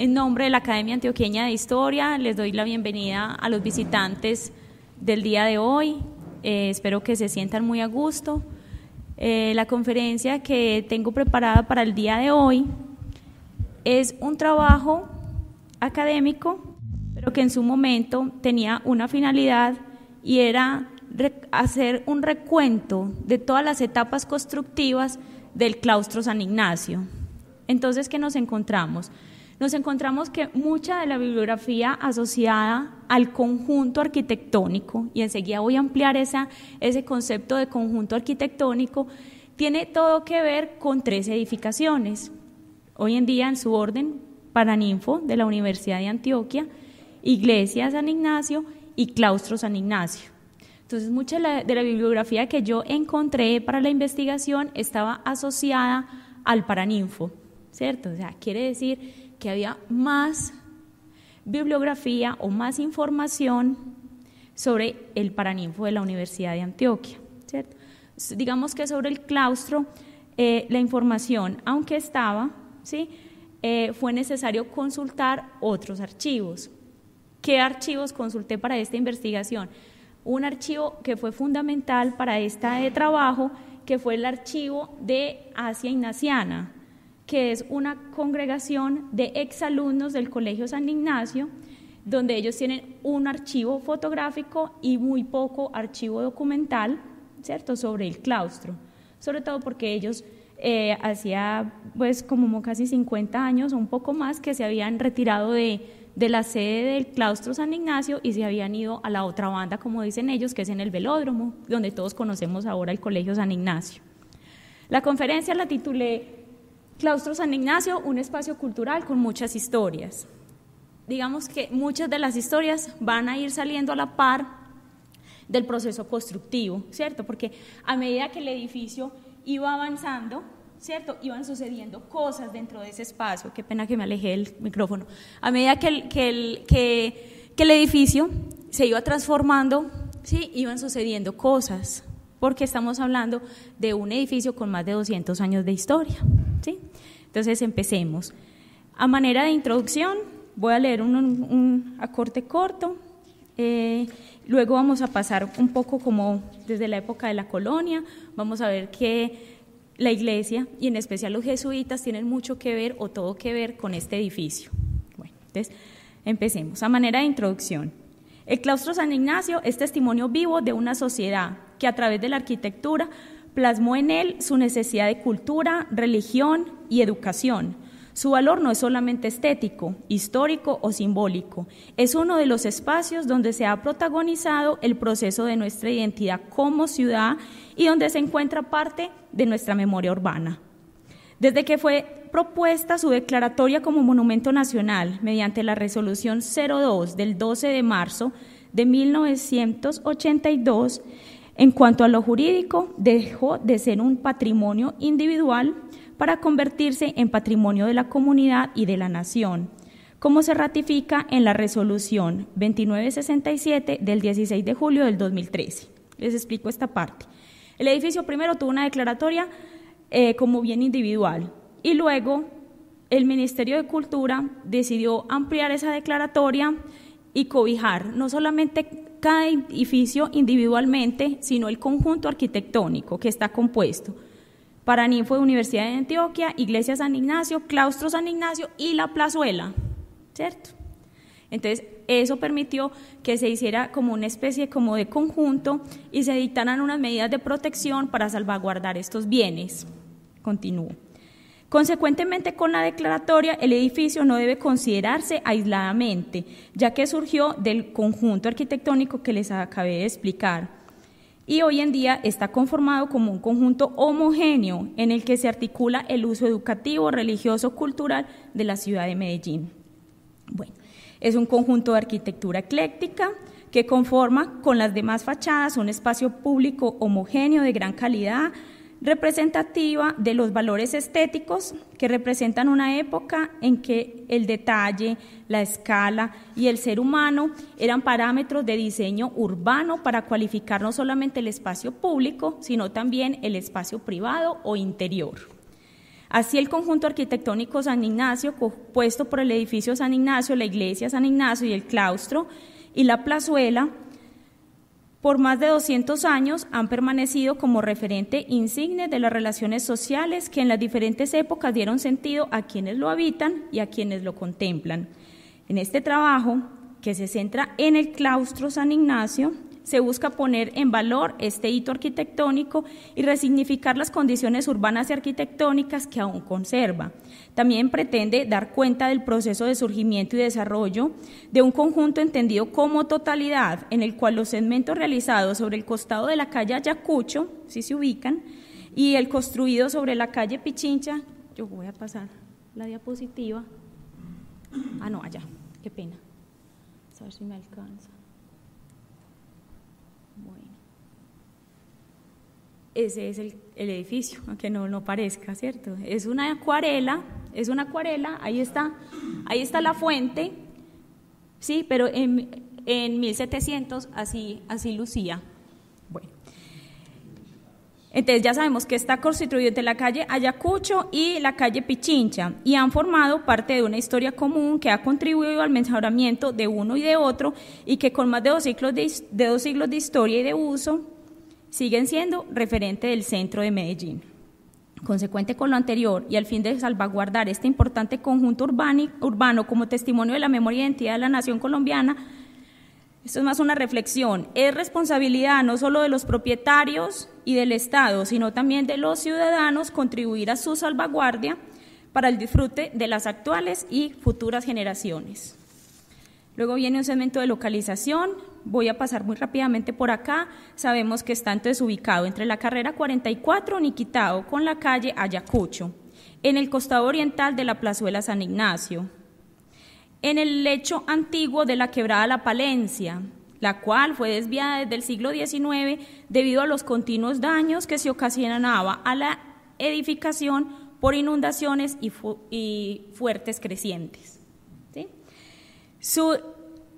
En nombre de la Academia Antioqueña de Historia, les doy la bienvenida a los visitantes del día de hoy. Espero que se sientan muy a gusto. La conferencia que tengo preparada para el día de hoy es un trabajo académico, pero que en su momento tenía una finalidad y era hacer un recuento de todas las etapas constructivas del claustro San Ignacio. Entonces, ¿qué nos encontramos? Nos encontramos que mucha de la bibliografía asociada al conjunto arquitectónico, y enseguida voy a ampliar ese concepto de conjunto arquitectónico, tiene todo que ver con 3 edificaciones. Hoy en día en su orden: Paraninfo de la Universidad de Antioquia, Iglesia San Ignacio y Claustro San Ignacio. Entonces, mucha de la bibliografía que yo encontré para la investigación estaba asociada al Paraninfo, ¿cierto? O sea, quiere decir que había más bibliografía o más información sobre el Paraninfo de la Universidad de Antioquia, ¿cierto? Digamos que sobre el claustro, la información, aunque estaba, ¿sí? Fue necesario consultar otros archivos. ¿Qué archivos consulté para esta investigación? Un archivo que fue fundamental para este trabajo, que fue el archivo de Asia Ignaciana, que es una congregación de exalumnos del Colegio San Ignacio, donde ellos tienen un archivo fotográfico y muy poco archivo documental, ¿cierto?, sobre el claustro, sobre todo porque ellos hacía pues como casi 50 años o un poco más que se habían retirado de la sede del claustro San Ignacio y se habían ido a la otra banda, como dicen ellos, que es en el velódromo, donde todos conocemos ahora el Colegio San Ignacio. La conferencia la titulé Claustro San Ignacio, un espacio cultural con muchas historias. Digamos que muchas de las historias van a ir saliendo a la par del proceso constructivo, ¿cierto? Porque a medida que el edificio iba avanzando, ¿cierto?, iban sucediendo cosas dentro de ese espacio. Qué pena que me alejé del micrófono. A medida que el edificio se iba transformando, ¿sí?, iban sucediendo cosas, porque estamos hablando de un edificio con más de 200 años de historia, ¿sí? Entonces, empecemos. A manera de introducción, voy a leer un acorte corto, luego vamos a pasar un poco como desde la época de la colonia, vamos a ver que la iglesia, y en especial los jesuitas, tienen mucho que ver o todo que ver con este edificio. Bueno, entonces, empecemos. A manera de introducción, el claustro San Ignacio es testimonio vivo de una sociedad que a través de la arquitectura plasmó en él su necesidad de cultura, religión y educación. Su valor no es solamente estético, histórico o simbólico, es uno de los espacios donde se ha protagonizado el proceso de nuestra identidad como ciudad y donde se encuentra parte de nuestra memoria urbana. Desde que fue propuesta su declaratoria como monumento nacional mediante la resolución 02 del 12 de marzo de 1982, en cuanto a lo jurídico, dejó de ser un patrimonio individual para convertirse en patrimonio de la comunidad y de la nación, como se ratifica en la resolución 2967 del 16 de julio del 2013. Les explico esta parte. El edificio primero tuvo una declaratoria como bien individual y luego el Ministerio de Cultura decidió ampliar esa declaratoria y cobijar no solamente cada edificio individualmente, sino el conjunto arquitectónico que está compuesto: Paraninfo de Universidad de Antioquia, Iglesia San Ignacio, Claustro San Ignacio y la plazuela, ¿cierto? Entonces, eso permitió que se hiciera como una especie como de conjunto y se dictaran unas medidas de protección para salvaguardar estos bienes. Continúo. Consecuentemente, con la declaratoria, el edificio no debe considerarse aisladamente, ya que surgió del conjunto arquitectónico que les acabé de explicar, y hoy en día está conformado como un conjunto homogéneo en el que se articula el uso educativo, religioso, cultural de la ciudad de Medellín. Bueno, es un conjunto de arquitectura ecléctica que conforma con las demás fachadas un espacio público homogéneo de gran calidad, representativa de los valores estéticos que representan una época en que el detalle, la escala y el ser humano eran parámetros de diseño urbano para cualificar no solamente el espacio público, sino también el espacio privado o interior. Así el conjunto arquitectónico San Ignacio, compuesto por el edificio San Ignacio, la iglesia San Ignacio y el claustro y la plazuela, por más de 200 años han permanecido como referente insigne de las relaciones sociales que en las diferentes épocas dieron sentido a quienes lo habitan y a quienes lo contemplan. En este trabajo, que se centra en el claustro San Ignacio, se busca poner en valor este hito arquitectónico y resignificar las condiciones urbanas y arquitectónicas que aún conserva. También pretende dar cuenta del proceso de surgimiento y desarrollo de un conjunto entendido como totalidad, en el cual los segmentos realizados sobre el costado de la calle Ayacucho, si se ubican, y el construido sobre la calle Pichincha, yo voy a pasar la diapositiva, no, allá, qué pena, a ver si me alcanza. Bueno, ese es el edificio, aunque no parezca, ¿cierto? Es una acuarela, ahí está la fuente, sí, pero en 1700 así lucía. Bueno, entonces ya sabemos que está constituido entre la calle Ayacucho y la calle Pichincha y han formado parte de una historia común que ha contribuido al mejoramiento de uno y de otro y que con más de dos siglos de historia y de uso siguen siendo referente del centro de Medellín. Consecuente con lo anterior y al fin de salvaguardar este importante conjunto urbano como testimonio de la memoria e identidad de la nación colombiana, esto es más una reflexión, es responsabilidad no solo de los propietarios y del Estado, sino también de los ciudadanos contribuir a su salvaguardia para el disfrute de las actuales y futuras generaciones. Luego viene un segmento de localización, voy a pasar muy rápidamente por acá. Sabemos que está entonces ubicado entre la carrera 44 Niquitao con la calle Ayacucho, en el costado oriental de la plazuela San Ignacio, en el lecho antiguo de la quebrada La Palencia, la cual fue desviada desde el siglo XIX debido a los continuos daños que se ocasionaba a la edificación por inundaciones y fuertes crecientes, ¿sí? Su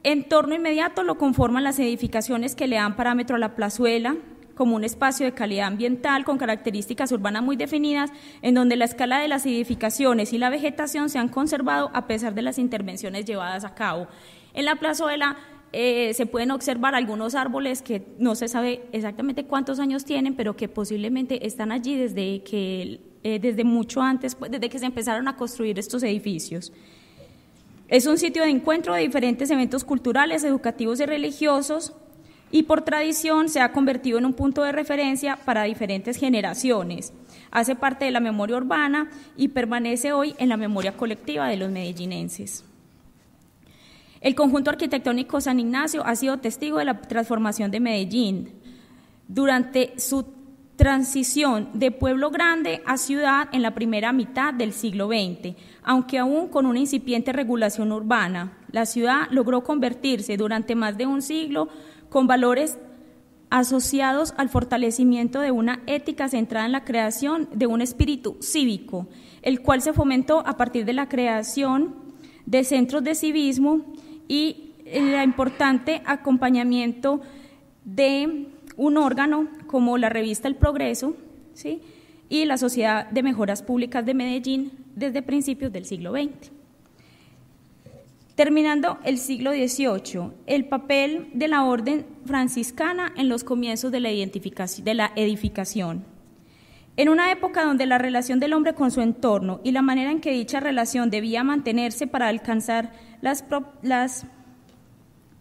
entorno inmediato lo conforman las edificaciones que le dan parámetro a la plazuela como un espacio de calidad ambiental con características urbanas muy definidas, en donde la escala de las edificaciones y la vegetación se han conservado a pesar de las intervenciones llevadas a cabo. En la plazuela se pueden observar algunos árboles que no se sabe exactamente cuántos años tienen, pero que posiblemente están allí desde mucho antes, desde que se empezaron a construir estos edificios. Es un sitio de encuentro de diferentes eventos culturales, educativos y religiosos, y por tradición se ha convertido en un punto de referencia para diferentes generaciones. Hace parte de la memoria urbana y permanece hoy en la memoria colectiva de los medellinenses. El conjunto arquitectónico San Ignacio ha sido testigo de la transformación de Medellín durante su transición de pueblo grande a ciudad en la primera mitad del siglo XX, aunque aún con una incipiente regulación urbana. La ciudad logró convertirse durante más de un siglo con valores asociados al fortalecimiento de una ética centrada en la creación de un espíritu cívico, el cual se fomentó a partir de la creación de centros de civismo y el importante acompañamiento de un órgano como la revista El Progreso, ¿sí?, y la Sociedad de Mejoras Públicas de Medellín desde principios del siglo XX. Terminando el siglo XVIII, el papel de la orden franciscana en los comienzos de la edificación. En una época donde la relación del hombre con su entorno y la manera en que dicha relación debía mantenerse para alcanzar las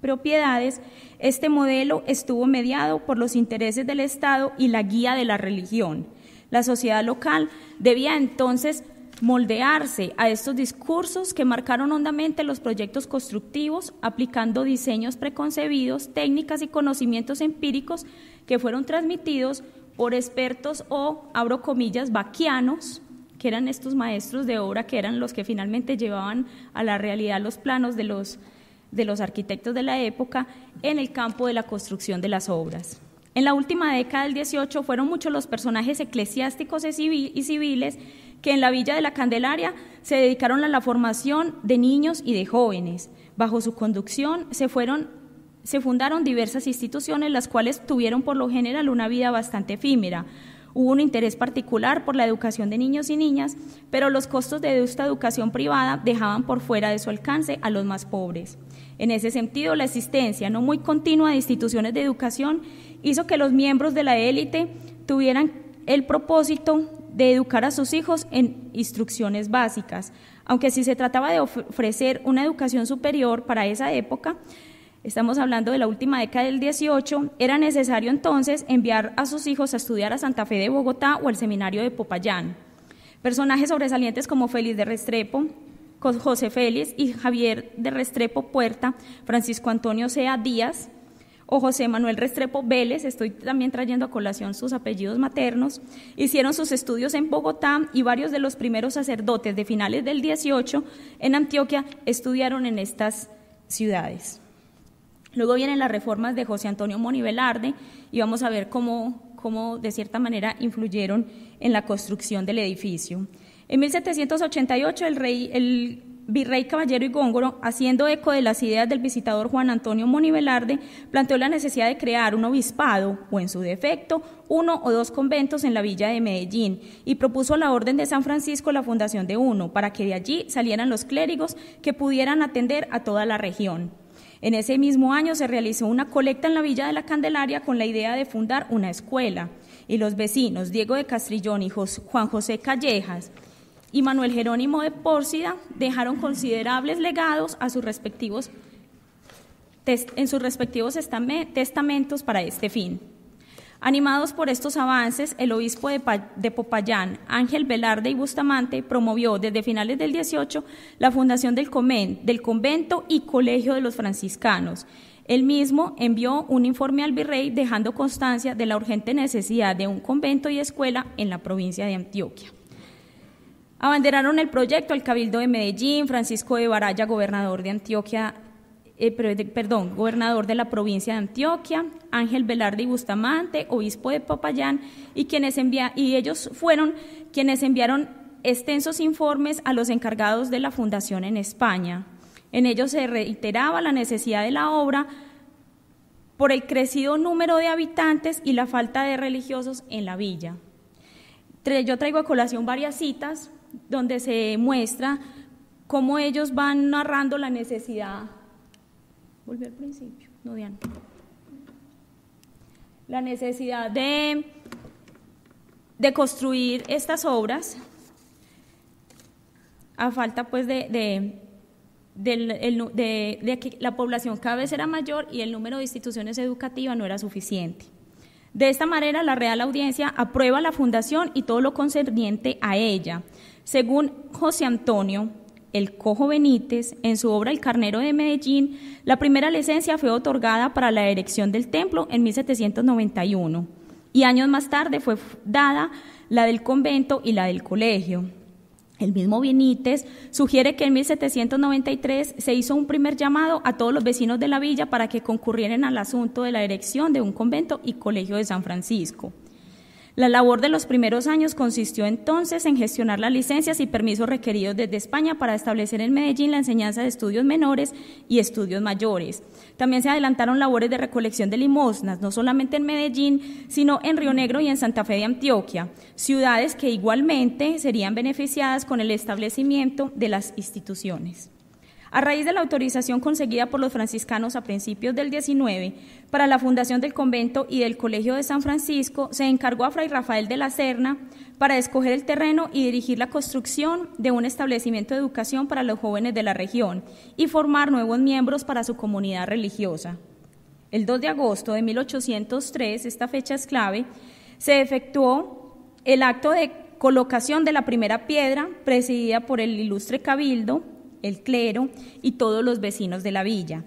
propiedades, este modelo estuvo mediado por los intereses del Estado y la guía de la religión. La sociedad local debía entonces moldearse a estos discursos que marcaron hondamente los proyectos constructivos, aplicando diseños preconcebidos, técnicas y conocimientos empíricos que fueron transmitidos por expertos o, abro comillas, vaquianos, que eran estos maestros de obra, que eran los que finalmente llevaban a la realidad los planos de los arquitectos de la época en el campo de la construcción de las obras. En la última década del XVIII fueron muchos los personajes eclesiásticos y civiles que en la Villa de la Candelaria se dedicaron a la formación de niños y de jóvenes. Bajo su conducción se fundaron diversas instituciones, las cuales tuvieron por lo general una vida bastante efímera. Hubo un interés particular por la educación de niños y niñas, pero los costos de esta educación privada dejaban por fuera de su alcance a los más pobres. En ese sentido, la existencia no muy continua de instituciones de educación hizo que los miembros de la élite tuvieran el propósito de educar a sus hijos en instrucciones básicas, aunque si se trataba de ofrecer una educación superior para esa época, estamos hablando de la última década del 18, era necesario entonces enviar a sus hijos a estudiar a Santa Fe de Bogotá o al seminario de Popayán. Personajes sobresalientes como Félix de Restrepo, José Félix y Javier de Restrepo Puerta, Francisco Antonio Sea Díaz o José Manuel Restrepo Vélez, estoy también trayendo a colación sus apellidos maternos, hicieron sus estudios en Bogotá y varios de los primeros sacerdotes de finales del 18 en Antioquia estudiaron en estas ciudades. Luego vienen las reformas de José Antonio Moni Velarde y vamos a ver cómo de cierta manera influyeron en la construcción del edificio. En 1788 el virrey Caballero y Góngoro, haciendo eco de las ideas del visitador Juan Antonio Moni Velarde, planteó la necesidad de crear un obispado o en su defecto 1 o 2 conventos en la villa de Medellín y propuso a la Orden de San Francisco la fundación de uno para que de allí salieran los clérigos que pudieran atender a toda la región. En ese mismo año se realizó una colecta en la Villa de la Candelaria con la idea de fundar una escuela y los vecinos Diego de Castrillón y Juan José Callejas y Manuel Jerónimo de Pórcida dejaron considerables legados a sus respectivos testamentos para este fin. Animados por estos avances, el obispo de Popayán, Ángel Velarde y Bustamante, promovió desde finales del 18 la fundación del convento y colegio de los franciscanos. Él mismo envió un informe al virrey dejando constancia de la urgente necesidad de un convento y escuela en la provincia de Antioquia. Abanderaron el proyecto al Cabildo de Medellín, Francisco de Baraya, gobernador de Antioquia, gobernador de la provincia de Antioquia, Ángel Velarde y Bustamante, obispo de Popayán, y ellos fueron quienes enviaron extensos informes a los encargados de la fundación en España. En ellos se reiteraba la necesidad de la obra por el crecido número de habitantes y la falta de religiosos en la villa. Yo traigo a colación varias citas donde se muestra cómo ellos van narrando la necesidad. Volví al principio, no, Diana. La necesidad de construir estas obras a falta pues de que la población cada vez era mayor y el número de instituciones educativas no era suficiente. De esta manera, la Real Audiencia aprueba la fundación y todo lo concerniente a ella. Según José Antonio El Cojo Benítez, en su obra El Carnero de Medellín, la primera licencia fue otorgada para la erección del templo en 1791 y años más tarde fue dada la del convento y la del colegio. El mismo Benítez sugiere que en 1793 se hizo un primer llamado a todos los vecinos de la villa para que concurrieran al asunto de la erección de un convento y colegio de San Francisco. La labor de los primeros años consistió entonces en gestionar las licencias y permisos requeridos desde España para establecer en Medellín la enseñanza de estudios menores y estudios mayores. También se adelantaron labores de recolección de limosnas, no solamente en Medellín, sino en Río Negro y en Santa Fe de Antioquia, ciudades que igualmente serían beneficiadas con el establecimiento de las instituciones. A raíz de la autorización conseguida por los franciscanos a principios del 19 para la fundación del convento y del colegio de San Francisco, se encargó a Fray Rafael de la Serna para escoger el terreno y dirigir la construcción de un establecimiento de educación para los jóvenes de la región y formar nuevos miembros para su comunidad religiosa. El 2 de agosto de 1803, esta fecha es clave, se efectuó el acto de colocación de la primera piedra, presidida por el ilustre cabildo, el clero y todos los vecinos de la villa.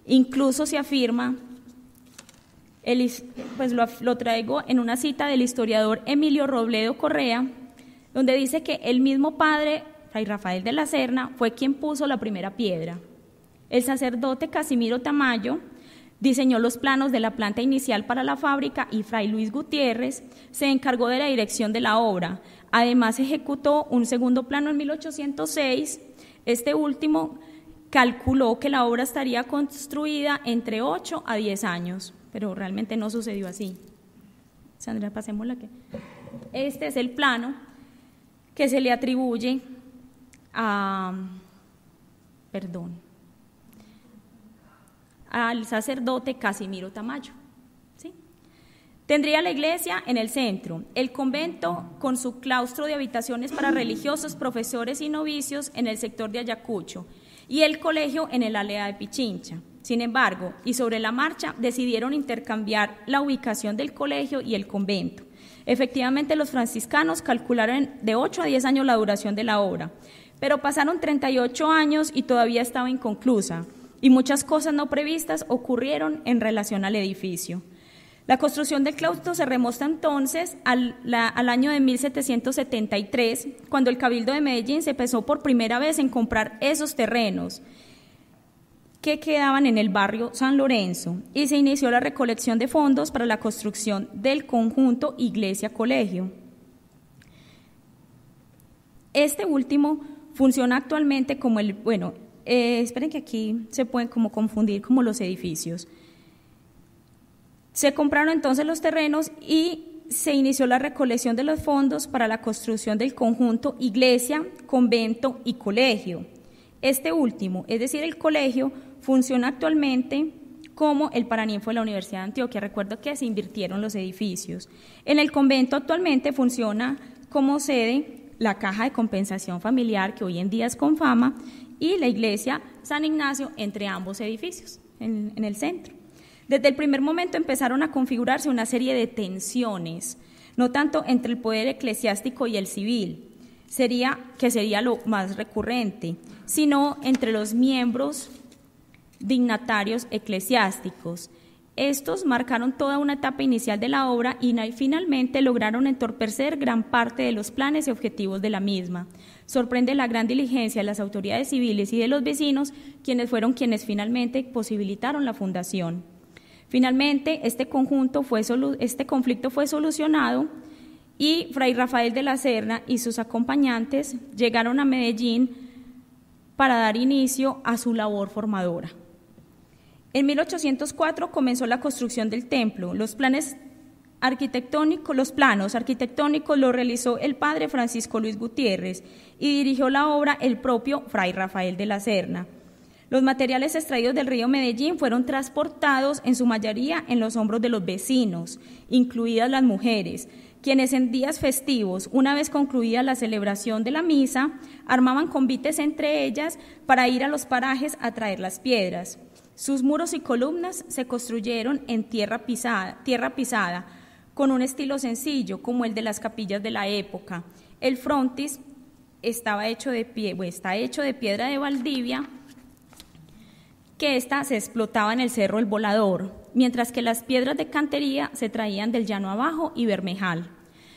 Incluso se afirma, pues lo traigo en una cita del historiador Emilio Robledo Correa, donde dice que el mismo padre, Fray Rafael de la Serna, fue quien puso la primera piedra. El sacerdote Casimiro Tamayo diseñó los planos de la planta inicial para la fábrica y Fray Luis Gutiérrez se encargó de la dirección de la obra. Además, ejecutó un segundo plano en 1806. Este último calculó que la obra estaría construida entre 8 a 10 años, pero realmente no sucedió así. Sandra, pasémosla que. Este es el plano que se le atribuye al sacerdote Casimiro Tamayo. ¿Sí? Tendría la iglesia en el centro, el convento con su claustro de habitaciones para religiosos, profesores y novicios en el sector de Ayacucho y el colegio en el área de Pichincha. Sin embargo, y sobre la marcha, decidieron intercambiar la ubicación del colegio y el convento. Efectivamente, los franciscanos calcularon de 8 a 10 años la duración de la obra, pero pasaron 38 años y todavía estaba inconclusa, y muchas cosas no previstas ocurrieron en relación al edificio. La construcción del claustro se remonta entonces al año de 1773, cuando el Cabildo de Medellín se pensó por primera vez en comprar esos terrenos que quedaban en el barrio San Lorenzo, y se inició la recolección de fondos para la construcción del conjunto iglesia-colegio. Este último funciona actualmente como esperen que aquí se pueden como confundir como los edificios. Se compraron entonces los terrenos y se inició la recolección de los fondos para la construcción del conjunto iglesia, convento y colegio. Este último, es decir, el colegio, funciona actualmente como el Paraninfo de la Universidad de Antioquia. Recuerdo que se invirtieron los edificios. En el convento actualmente funciona como sede la Caja de Compensación Familiar, que hoy en día es Confama, y la iglesia San Ignacio, entre ambos edificios, en el centro. Desde el primer momento empezaron a configurarse una serie de tensiones, no tanto entre el poder eclesiástico y el civil, que sería lo más recurrente, sino entre los miembros dignatarios eclesiásticos. Estos marcaron toda una etapa inicial de la obra y finalmente lograron entorpecer gran parte de los planes y objetivos de la misma. Sorprende la gran diligencia de las autoridades civiles y de los vecinos, quienes fueron quienes finalmente posibilitaron la fundación. Finalmente, este conflicto fue solucionado y Fray Rafael de la Serna y sus acompañantes llegaron a Medellín para dar inicio a su labor formadora. En 1804 comenzó la construcción del templo. Los planos arquitectónicos los realizó el padre Francisco Luis Gutiérrez y dirigió la obra el propio Fray Rafael de la Serna. Los materiales extraídos del río Medellín fueron transportados en su mayoría en los hombros de los vecinos, incluidas las mujeres, quienes en días festivos, una vez concluida la celebración de la misa, armaban convites entre ellas para ir a los parajes a traer las piedras. Sus muros y columnas se construyeron en tierra pisada, con un estilo sencillo, como el de las capillas de la época. El frontis está hecho de piedra de Valdivia, que se explotaba en el Cerro El Volador, mientras que las piedras de cantería se traían del Llano Abajo y Bermejal.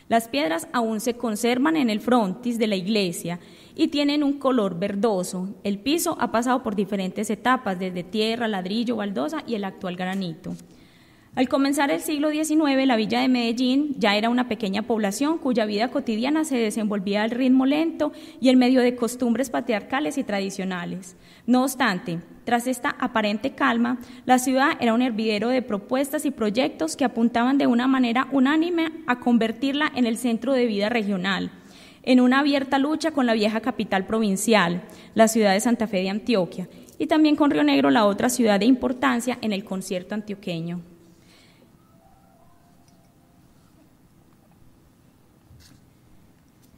Las piedras aún se conservan en el frontis de la iglesia y tienen un color verdoso. El piso ha pasado por diferentes etapas, desde tierra, ladrillo, baldosa y el actual granito. Al comenzar el siglo XIX, la villa de Medellín ya era una pequeña población cuya vida cotidiana se desenvolvía al ritmo lento y en medio de costumbres patriarcales y tradicionales. No obstante, tras esta aparente calma, la ciudad era un hervidero de propuestas y proyectos que apuntaban de una manera unánime a convertirla en el centro de vida regional, en una abierta lucha con la vieja capital provincial, la ciudad de Santa Fe de Antioquia, y también con Río Negro, la otra ciudad de importancia en el concierto antioqueño.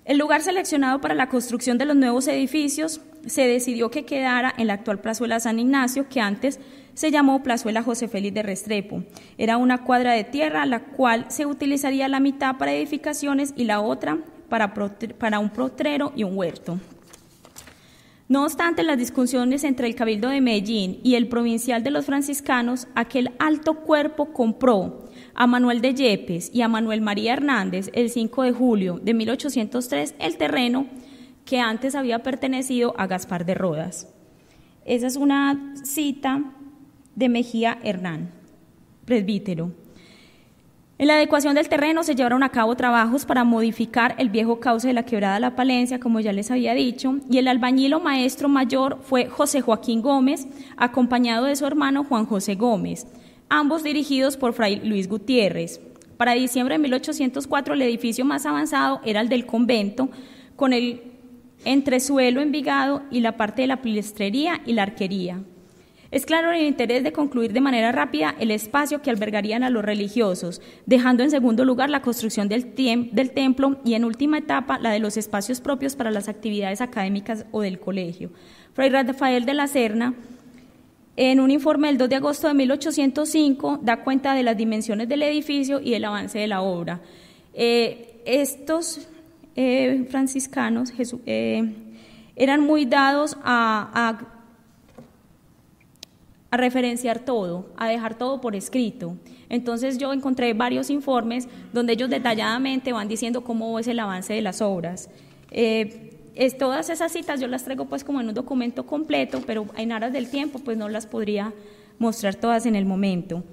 El lugar seleccionado para la construcción de los nuevos edificios se decidió que quedara en la actual Plazuela San Ignacio, que antes se llamó Plazuela José Félix de Restrepo. Era una cuadra de tierra, la cual se utilizaría la mitad para edificaciones y la otra para un potrero y un huerto. No obstante las discusiones entre el Cabildo de Medellín y el provincial de los franciscanos, aquel alto cuerpo compró a Manuel de Yepes y a Manuel María Hernández el 5 de julio de 1803 el terreno que antes había pertenecido a Gaspar de Rodas. Esa es una cita de Mejía Hernán, presbítero. En la adecuación del terreno se llevaron a cabo trabajos para modificar el viejo cauce de la quebrada La Palencia, como ya les había dicho, y el albañil o maestro mayor fue José Joaquín Gómez, acompañado de su hermano Juan José Gómez, ambos dirigidos por Fray Luis Gutiérrez. Para diciembre de 1804, el edificio más avanzado era el del convento, con el entresuelo envigado y la parte de la pilastrería y la arquería. Es claro el interés de concluir de manera rápida el espacio que albergarían a los religiosos, dejando en segundo lugar la construcción del templo y en última etapa la de los espacios propios para las actividades académicas o del colegio. Fray Rafael de la Serna, en un informe del 2 de agosto de 1805, da cuenta de las dimensiones del edificio y del avance de la obra. Estos franciscanos eran muy dados a referenciar todo, a dejar todo por escrito. Entonces yo encontré varios informes donde ellos detalladamente van diciendo cómo es el avance de las obras. Todas esas citas yo las traigo pues como en un documento completo, pero en aras del tiempo pues no las podría mostrar todas en el momento.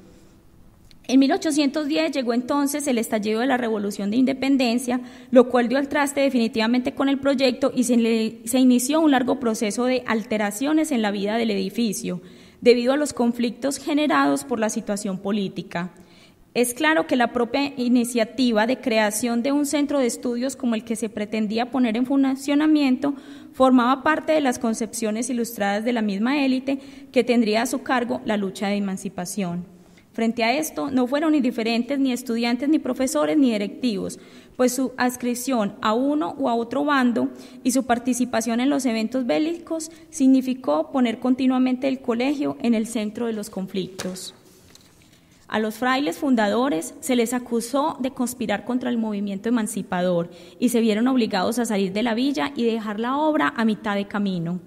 En 1810 llegó entonces el estallido de la Revolución de Independencia, lo cual dio al traste definitivamente con el proyecto y se inició un largo proceso de alteraciones en la vida del edificio, debido a los conflictos generados por la situación política. Es claro que la propia iniciativa de creación de un centro de estudios como el que se pretendía poner en funcionamiento formaba parte de las concepciones ilustradas de la misma élite que tendría a su cargo la lucha de emancipación. Frente a esto, no fueron indiferentes ni estudiantes, ni profesores, ni directivos, pues su adscripción a uno o a otro bando y su participación en los eventos bélicos significó poner continuamente el colegio en el centro de los conflictos. A los frailes fundadores se les acusó de conspirar contra el movimiento emancipador y se vieron obligados a salir de la villa y dejar la obra a mitad de camino.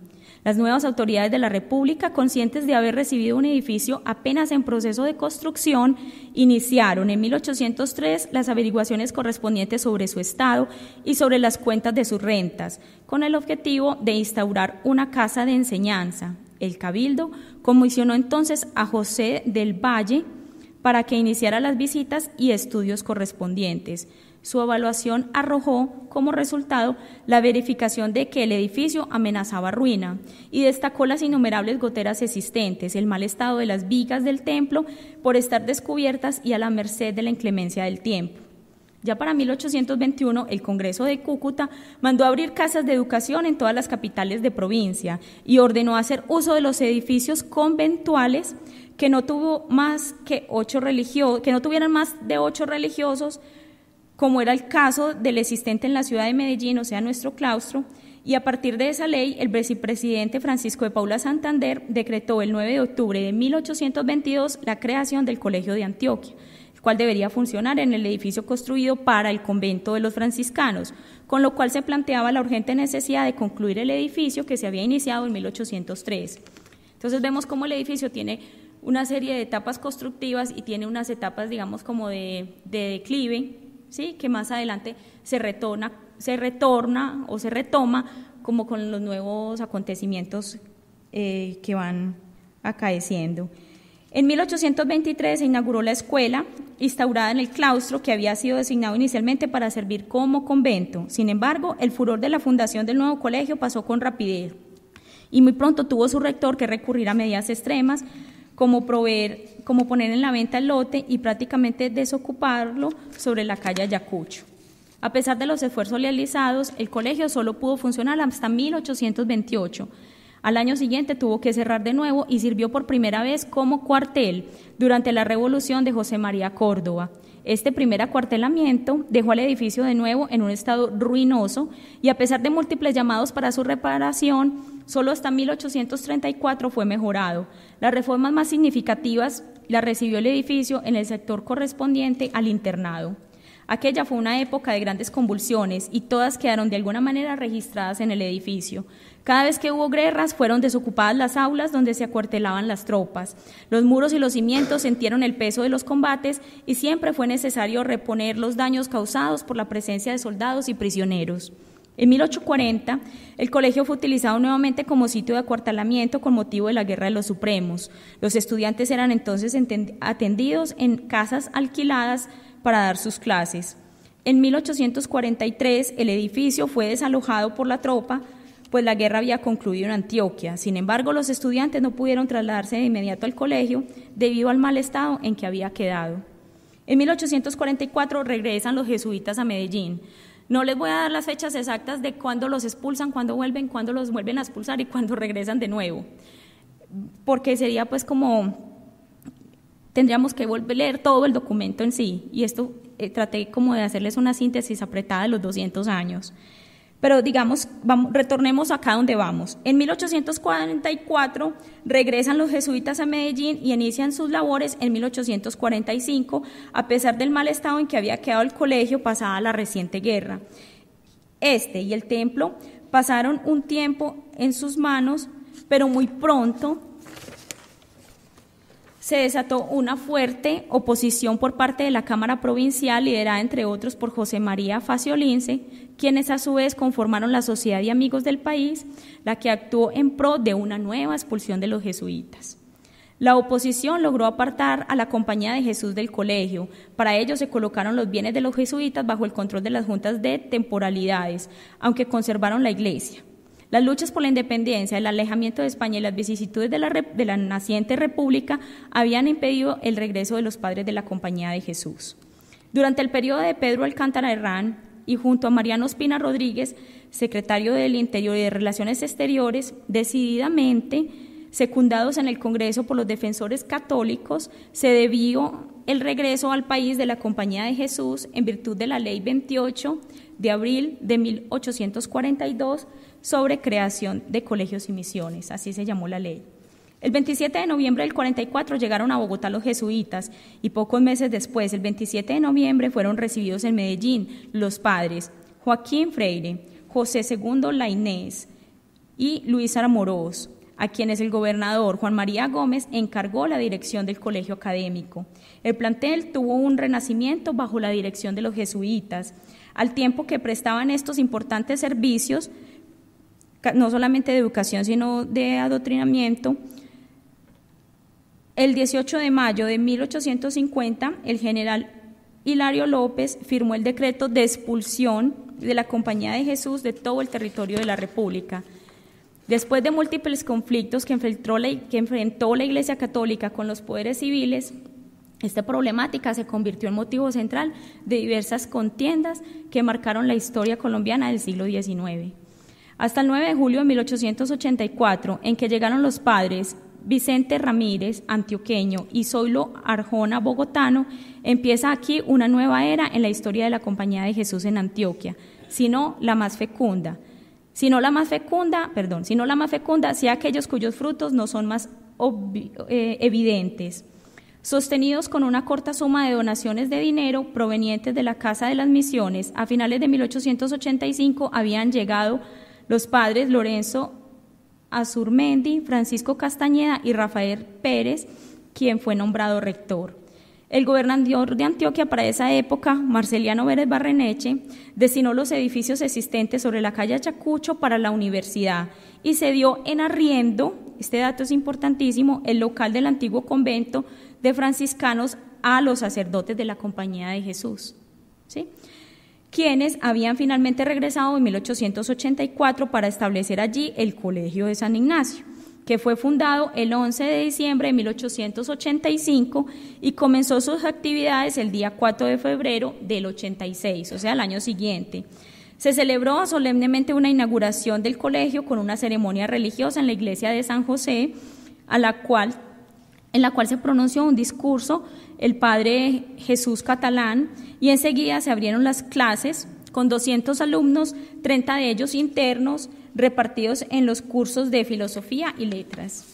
Las nuevas autoridades de la República, conscientes de haber recibido un edificio apenas en proceso de construcción, iniciaron en 1803 las averiguaciones correspondientes sobre su estado y sobre las cuentas de sus rentas, con el objetivo de instaurar una casa de enseñanza. El Cabildo comisionó entonces a José del Valle para que iniciara las visitas y estudios correspondientes. Su evaluación arrojó como resultado la verificación de que el edificio amenazaba ruina y destacó las innumerables goteras existentes, el mal estado de las vigas del templo por estar descubiertas y a la merced de la inclemencia del tiempo. Ya para 1821, el Congreso de Cúcuta mandó abrir casas de educación en todas las capitales de provincia y ordenó hacer uso de los edificios conventuales que no tuvieran más de 8 religiosos, como era el caso del existente en la ciudad de Medellín, o sea, nuestro claustro, y a partir de esa ley, el vicepresidente Francisco de Paula Santander decretó el 9 de octubre de 1822 la creación del Colegio de Antioquia, el cual debería funcionar en el edificio construido para el convento de los franciscanos, con lo cual se planteaba la urgente necesidad de concluir el edificio que se había iniciado en 1803. Entonces vemos cómo el edificio tiene una serie de etapas constructivas y tiene unas etapas, digamos, como de declive, ¿sí? Que más adelante se retoma como con los nuevos acontecimientos que van acaeciendo. En 1823 se inauguró la escuela instaurada en el claustro que había sido designado inicialmente para servir como convento. Sin embargo, el furor de la fundación del nuevo colegio pasó con rapidez y muy pronto tuvo su rector que recurrir a medidas extremas como poner en la venta el lote y prácticamente desocuparlo sobre la calle Ayacucho. A pesar de los esfuerzos realizados, el colegio solo pudo funcionar hasta 1828. Al año siguiente tuvo que cerrar de nuevo y sirvió por primera vez como cuartel durante la Revolución de José María Córdoba. Este primer acuartelamiento dejó al edificio de nuevo en un estado ruinoso y a pesar de múltiples llamados para su reparación, solo hasta 1834 fue mejorado. Las reformas más significativas las recibió el edificio en el sector correspondiente al internado. Aquella fue una época de grandes convulsiones y todas quedaron de alguna manera registradas en el edificio. Cada vez que hubo guerras fueron desocupadas las aulas donde se acuartelaban las tropas. Los muros y los cimientos sintieron el peso de los combates y siempre fue necesario reponer los daños causados por la presencia de soldados y prisioneros. En 1840, el colegio fue utilizado nuevamente como sitio de acuartelamiento con motivo de la Guerra de los Supremos. Los estudiantes eran entonces atendidos en casas alquiladas para dar sus clases. En 1843, el edificio fue desalojado por la tropa, pues la guerra había concluido en Antioquia. Sin embargo, los estudiantes no pudieron trasladarse de inmediato al colegio debido al mal estado en que había quedado. En 1844 regresan los jesuitas a Medellín. No les voy a dar las fechas exactas de cuándo los expulsan, cuándo vuelven, cuándo los vuelven a expulsar y cuándo regresan de nuevo, porque sería pues como, tendríamos que volver a leer todo el documento en sí, y esto traté como de hacerles una síntesis apretada de los 200 años. Pero digamos, retornemos acá donde vamos. En 1844 regresan los jesuitas a Medellín y inician sus labores en 1845, a pesar del mal estado en que había quedado el colegio pasada la reciente guerra. Este y el templo pasaron un tiempo en sus manos, pero muy pronto se desató una fuerte oposición por parte de la Cámara Provincial, liderada entre otros por José María Facio Lince, quienes a su vez conformaron la Sociedad de Amigos del País, la que actuó en pro de una nueva expulsión de los jesuitas. La oposición logró apartar a la Compañía de Jesús del colegio. Para ello se colocaron los bienes de los jesuitas bajo el control de las juntas de temporalidades, aunque conservaron la iglesia. Las luchas por la independencia, el alejamiento de España y las vicisitudes de la naciente república habían impedido el regreso de los padres de la Compañía de Jesús. Durante el periodo de Pedro Alcántara Herrán y junto a Mariano Espina Rodríguez, secretario del Interior y de Relaciones Exteriores, decididamente secundados en el Congreso por los defensores católicos, se debió el regreso al país de la Compañía de Jesús en virtud de la Ley 28 de abril de 1842 sobre creación de colegios y misiones, así se llamó la ley. El 27 de noviembre del 44 llegaron a Bogotá los jesuitas y pocos meses después, el 27 de noviembre, fueron recibidos en Medellín los padres Joaquín Freire, José II Lainez y Luis Amorós, a quienes el gobernador Juan María Gómez encargó la dirección del colegio académico. El plantel tuvo un renacimiento bajo la dirección de los jesuitas, al tiempo que prestaban estos importantes servicios, no solamente de educación, sino de adoctrinamiento. El 18 de mayo de 1850, el general Hilario López firmó el decreto de expulsión de la Compañía de Jesús de todo el territorio de la República. Después de múltiples conflictos que enfrentó la Iglesia Católica con los poderes civiles, esta problemática se convirtió en motivo central de diversas contiendas que marcaron la historia colombiana del siglo XIX. Hasta el 9 de julio de 1884, en que llegaron los padres Vicente Ramírez, antioqueño, y Zoilo Arjona, bogotano, empieza aquí una nueva era en la historia de la Compañía de Jesús en Antioquia, sino la más fecunda, sí aquellos cuyos frutos no son más evidentes. Sostenidos con una corta suma de donaciones de dinero provenientes de la Casa de las Misiones, a finales de 1885 habían llegado los padres Lorenzo Azurmendi, Francisco Castañeda y Rafael Pérez, quien fue nombrado rector. El gobernador de Antioquia para esa época, Marceliano Vélez Barreneche, destinó los edificios existentes sobre la calle Ayacucho para la universidad y se dio en arriendo, este dato es importantísimo, el local del antiguo convento de franciscanos a los sacerdotes de la Compañía de Jesús, ¿sí?, quienes habían finalmente regresado en 1884 para establecer allí el Colegio de San Ignacio, que fue fundado el 11 de diciembre de 1885 y comenzó sus actividades el día 4 de febrero del 86, o sea, el año siguiente. Se celebró solemnemente una inauguración del colegio con una ceremonia religiosa en la iglesia de San José, en la cual se pronunció un discurso el padre Jesús Catalán, y enseguida se abrieron las clases con 200 alumnos, 30 de ellos internos, repartidos en los cursos de filosofía y letras.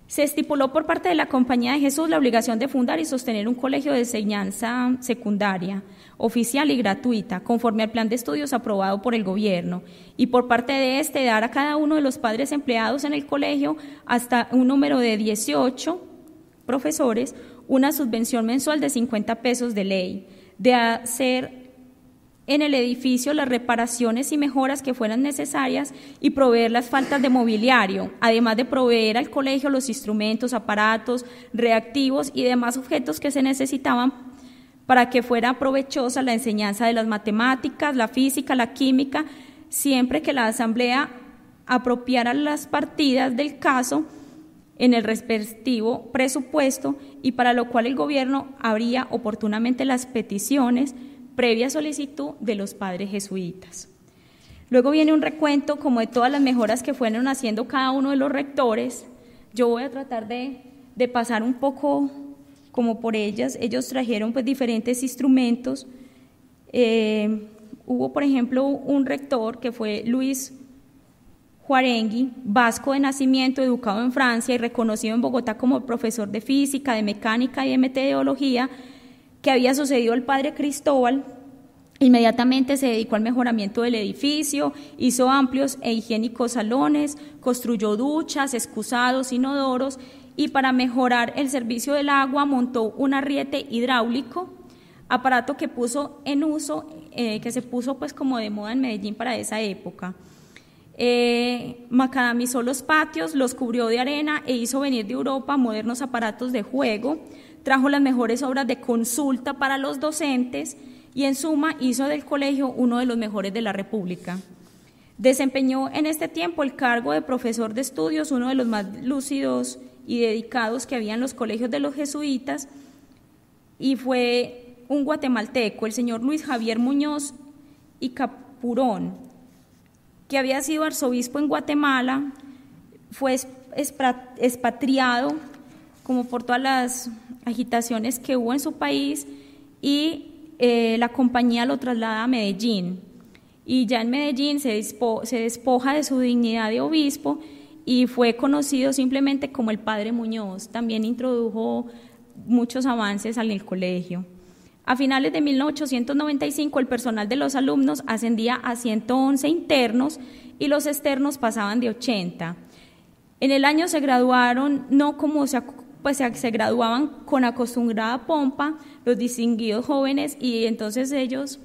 Se estipuló por parte de la Compañía de Jesús la obligación de fundar y sostener un colegio de enseñanza secundaria, oficial y gratuita, conforme al plan de estudios aprobado por el gobierno, y por parte de este dar a cada uno de los padres empleados en el colegio hasta un número de 18 profesores una subvención mensual de 50 pesos de ley, de hacer en el edificio las reparaciones y mejoras que fueran necesarias y proveer las faltas de mobiliario, además de proveer al colegio los instrumentos, aparatos, reactivos y demás objetos que se necesitaban para que fuera provechosa la enseñanza de las matemáticas, la física, la química, siempre que la asamblea apropiara las partidas del caso en el respectivo presupuesto y para lo cual el gobierno abría oportunamente las peticiones previa solicitud de los padres jesuitas. Luego viene un recuento como de todas las mejoras que fueron haciendo cada uno de los rectores. Yo voy a tratar de pasar un poco como por ellas. Ellos trajeron pues diferentes instrumentos. Hubo, por ejemplo, un rector que fue Luis Juarengui, vasco de nacimiento, educado en Francia y reconocido en Bogotá como profesor de física, de mecánica y de meteorología, que había sucedido al padre Cristóbal. Inmediatamente se dedicó al mejoramiento del edificio, hizo amplios e higiénicos salones, construyó duchas, excusados, inodoros y para mejorar el servicio del agua montó un arriete hidráulico, aparato que puso en uso, que se puso pues como de moda en Medellín para esa época. Macadamizó los patios, los cubrió de arena e hizo venir de Europa modernos aparatos de juego, trajo las mejores obras de consulta para los docentes y en suma hizo del colegio uno de los mejores de la República. Desempeñó en este tiempo el cargo de profesor de estudios, uno de los más lúcidos y dedicados que había en los colegios de los jesuitas, y fue un guatemalteco, el señor Luis Javier Muñoz y Capurón, que había sido arzobispo en Guatemala, fue expatriado como por todas las agitaciones que hubo en su país y la compañía lo traslada a Medellín y ya en Medellín se despoja de su dignidad de obispo y fue conocido simplemente como el padre Muñoz. También introdujo muchos avances en el colegio. A finales de 1895 el personal de los alumnos ascendía a 111 internos y los externos pasaban de 80. En el año se graduaron, no como se graduaban con acostumbrada pompa los distinguidos jóvenes y entonces ellos,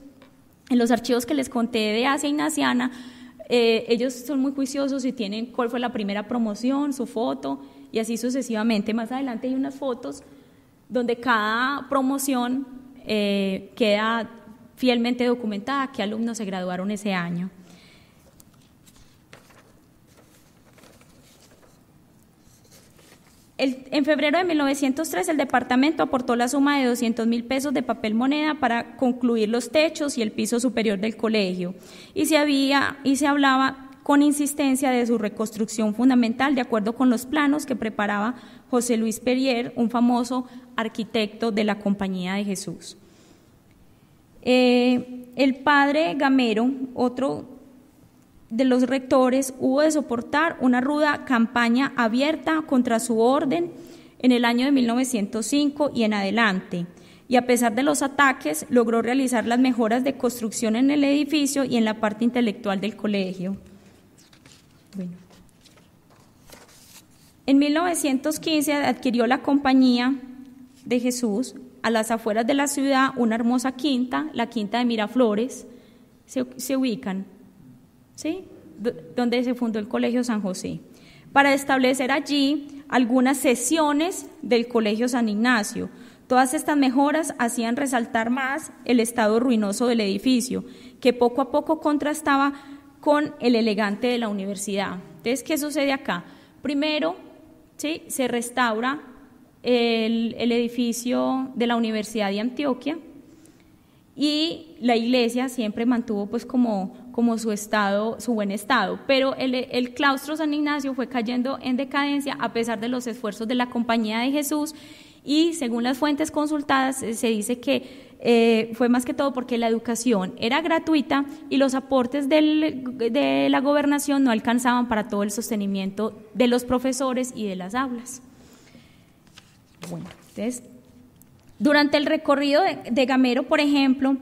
en los archivos que les conté de Asia Ignaciana, ellos son muy juiciosos y tienen cuál fue la primera promoción, su foto y así sucesivamente. Más adelante hay unas fotos donde cada promoción queda fielmente documentada qué alumnos se graduaron ese año. En febrero de 1903 el departamento aportó la suma de 200.000 pesos de papel moneda para concluir los techos y el piso superior del colegio y se hablaba con insistencia de su reconstrucción fundamental de acuerdo con los planos que preparaba José Luis Perier, un famoso arquitecto de la Compañía de Jesús. El padre Gamero, otro de los rectores, hubo de soportar una ruda campaña abierta contra su orden en el año de 1905 y en adelante, y a pesar de los ataques logró realizar las mejoras de construcción en el edificio y en la parte intelectual del colegio. Bueno. En 1915 adquirió la Compañía de Jesús a las afueras de la ciudad una hermosa quinta, la quinta de Miraflores, se ubican, ¿sí? Donde se fundó el Colegio San José, para establecer allí algunas sesiones del Colegio San Ignacio. Todas estas mejoras hacían resaltar más el estado ruinoso del edificio, que poco a poco contrastaba con el elegante de la universidad. Entonces, ¿qué sucede acá? Primero, ¿sí?, se restaura el edificio de la Universidad de Antioquia y la iglesia siempre mantuvo pues como su buen estado, pero el claustro San Ignacio fue cayendo en decadencia a pesar de los esfuerzos de la Compañía de Jesús y según las fuentes consultadas se dice que fue más que todo porque la educación era gratuita y los aportes de la gobernación no alcanzaban para todo el sostenimiento de los profesores y de las aulas. Bueno, entonces, durante el recorrido de Gamero, por ejemplo,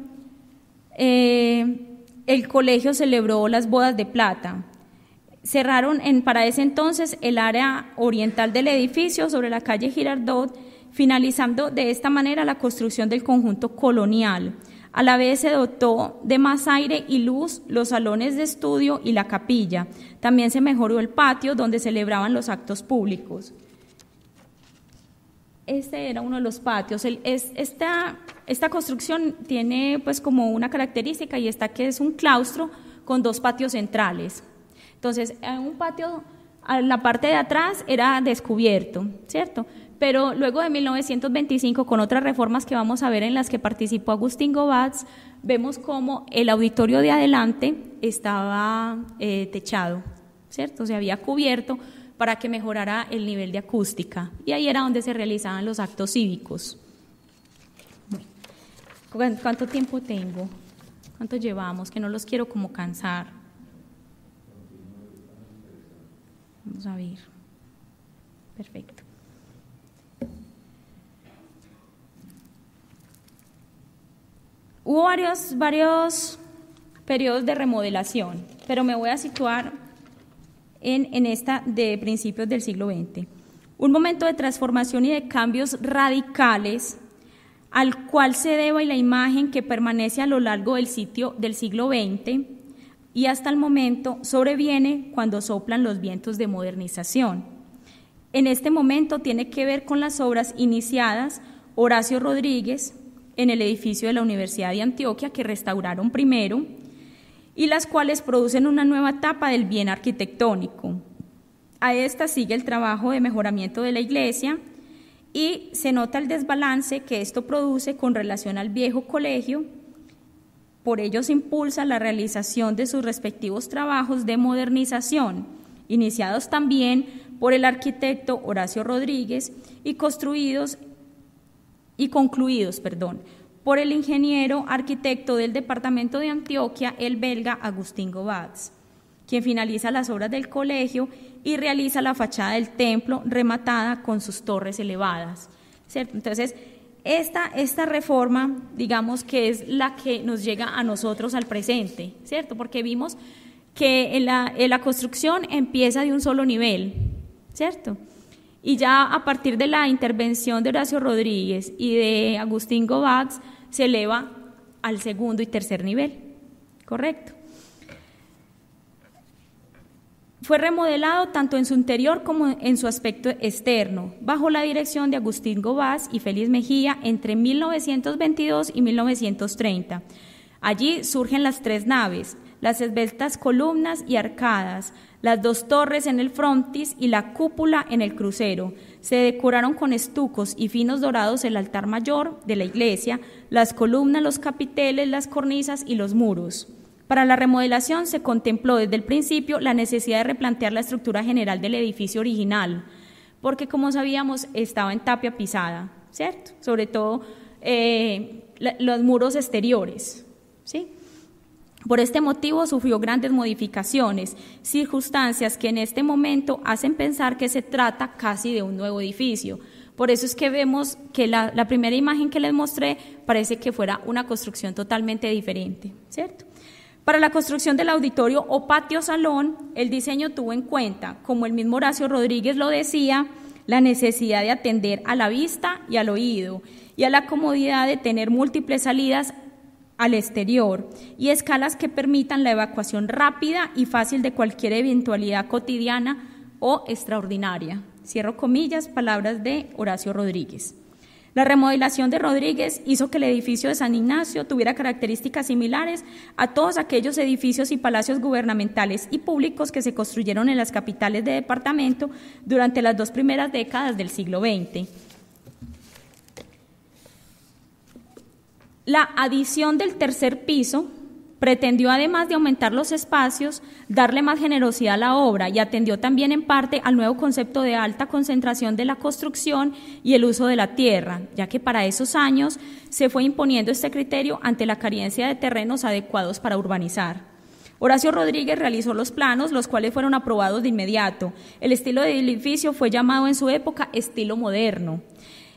el colegio celebró las bodas de plata. Cerraron para ese entonces el área oriental del edificio sobre la calle Girardot, finalizando de esta manera la construcción del conjunto colonial. A la vez se dotó de más aire y luz los salones de estudio y la capilla. También se mejoró el patio donde celebraban los actos públicos. Este era uno de los patios. Esta construcción tiene pues como una característica y esta que es un claustro con dos patios centrales. Entonces, en un patio la parte de atrás era descubierto, ¿cierto? Pero luego de 1925, con otras reformas que vamos a ver en las que participó Agustín Gobatz, vemos cómo el auditorio de adelante estaba techado, ¿cierto? Se había cubierto para que mejorara el nivel de acústica, y ahí era donde se realizaban los actos cívicos. Bueno, ¿cuánto tiempo tengo? ¿Cuánto llevamos? Que no los quiero como cansar. Vamos a ver. Perfecto. Hubo varios periodos de remodelación, pero me voy a situar en esta de principios del siglo XX. Un momento de transformación y de cambios radicales al cual se debe la imagen que permanece a lo largo del siglo XX y hasta el momento sobreviene cuando soplan los vientos de modernización. En este momento tiene que ver con las obras iniciadas Horacio Rodríguez en el edificio de la Universidad de Antioquia, que restauraron primero, y las cuales producen una nueva etapa del bien arquitectónico. A esta sigue el trabajo de mejoramiento de la iglesia y se nota el desbalance que esto produce con relación al viejo colegio. Por ello se impulsa la realización de sus respectivos trabajos de modernización, iniciados también por el arquitecto Horacio Rodríguez y concluidos por el ingeniero arquitecto del departamento de Antioquia, el belga Agustín Gobatz, quien finaliza las obras del colegio y realiza la fachada del templo rematada con sus torres elevadas, ¿cierto? Entonces, esta reforma, digamos que es la que nos llega a nosotros al presente, ¿cierto? Porque vimos que en la construcción empieza de un solo nivel, ¿cierto? Y ya a partir de la intervención de Horacio Rodríguez y de Agustín Gobatz se eleva al segundo y tercer nivel, ¿correcto? Fue remodelado tanto en su interior como en su aspecto externo, bajo la dirección de Agustín Gobatz y Félix Mejía entre 1922 y 1930. Allí surgen las tres naves, las esbeltas columnas y arcadas, las dos torres en el frontis y la cúpula en el crucero. Se decoraron con estucos y finos dorados el altar mayor de la iglesia, las columnas, los capiteles, las cornisas y los muros. Para la remodelación se contempló desde el principio la necesidad de replantear la estructura general del edificio original, porque como sabíamos estaba en tapia pisada, ¿cierto? Sobre todo los muros exteriores, ¿sí? Por este motivo sufrió grandes modificaciones, circunstancias que en este momento hacen pensar que se trata casi de un nuevo edificio. Por eso es que vemos que la primera imagen que les mostré parece que fuera una construcción totalmente diferente, ¿cierto? Para la construcción del auditorio o patio salón, el diseño tuvo en cuenta, como el mismo Horacio Rodríguez lo decía, la necesidad de atender a la vista y al oído y a la comodidad de tener múltiples salidas al exterior y escalas que permitan la evacuación rápida y fácil de cualquier eventualidad cotidiana o extraordinaria. Cierro comillas, palabras de Horacio Rodríguez. La remodelación de Rodríguez hizo que el edificio de San Ignacio tuviera características similares a todos aquellos edificios y palacios gubernamentales y públicos que se construyeron en las capitales de departamento durante las dos primeras décadas del siglo XX. La adición del tercer piso pretendió, además de aumentar los espacios, darle más generosidad a la obra y atendió también en parte al nuevo concepto de alta concentración de la construcción y el uso de la tierra, ya que para esos años se fue imponiendo este criterio ante la carencia de terrenos adecuados para urbanizar. Horacio Rodríguez realizó los planos, los cuales fueron aprobados de inmediato. El estilo del edificio fue llamado en su época estilo moderno,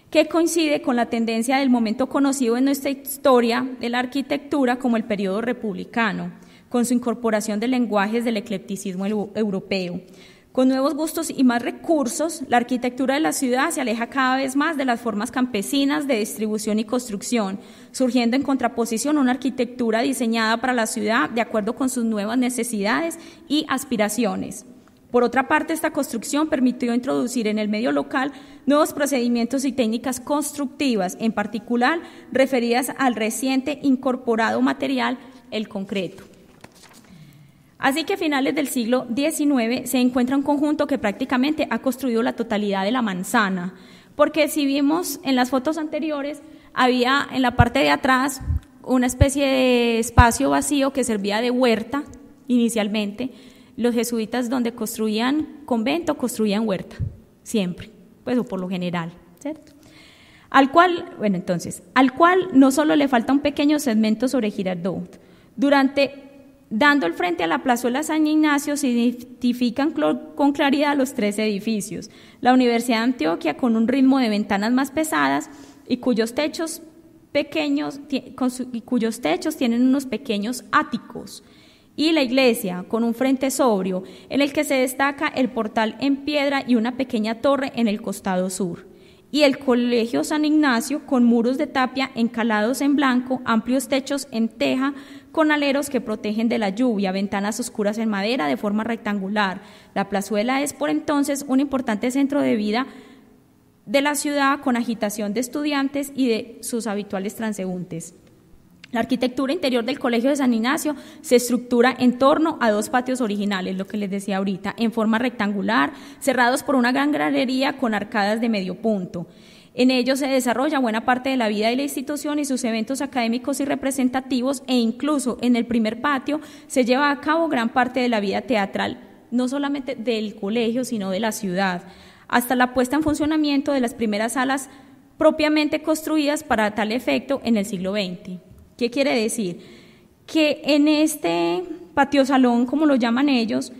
que coincide con la tendencia del momento conocido en nuestra historia de la arquitectura como el periodo republicano, con su incorporación de lenguajes del eclecticismo europeo. Con nuevos gustos y más recursos, la arquitectura de la ciudad se aleja cada vez más de las formas campesinas de distribución y construcción, surgiendo en contraposición una arquitectura diseñada para la ciudad de acuerdo con sus nuevas necesidades y aspiraciones. Por otra parte, esta construcción permitió introducir en el medio local nuevos procedimientos y técnicas constructivas, en particular referidas al reciente incorporado material, el concreto. Así que a finales del siglo XIX se encuentra un conjunto que prácticamente ha construido la totalidad de la manzana, porque si vimos en las fotos anteriores, había en la parte de atrás una especie de espacio vacío que servía de huerta inicialmente. Los jesuitas donde construían convento, construían huerta, siempre, pues o por lo general, ¿cierto? Al cual no solo le falta un pequeño segmento sobre Girardot. Dando el frente a la plazuela San Ignacio, se identifican con claridad los tres edificios. La Universidad de Antioquia, con un ritmo de ventanas más pesadas y cuyos techos tienen unos pequeños áticos. Y la iglesia, con un frente sobrio, en el que se destaca el portal en piedra y una pequeña torre en el costado sur. Y el Colegio San Ignacio, con muros de tapia encalados en blanco, amplios techos en teja, con aleros que protegen de la lluvia, ventanas oscuras en madera de forma rectangular. La plazuela es por entonces un importante centro de vida de la ciudad, con agitación de estudiantes y de sus habituales transeúntes. La arquitectura interior del Colegio de San Ignacio se estructura en torno a dos patios originales, lo que les decía ahorita, en forma rectangular, cerrados por una gran galería con arcadas de medio punto. En ellos se desarrolla buena parte de la vida de la institución y sus eventos académicos y representativos, e incluso en el primer patio se lleva a cabo gran parte de la vida teatral, no solamente del colegio, sino de la ciudad, hasta la puesta en funcionamiento de las primeras salas propiamente construidas para tal efecto en el siglo XX. ¿Qué quiere decir? Que en este patio salón, como lo llaman ellos,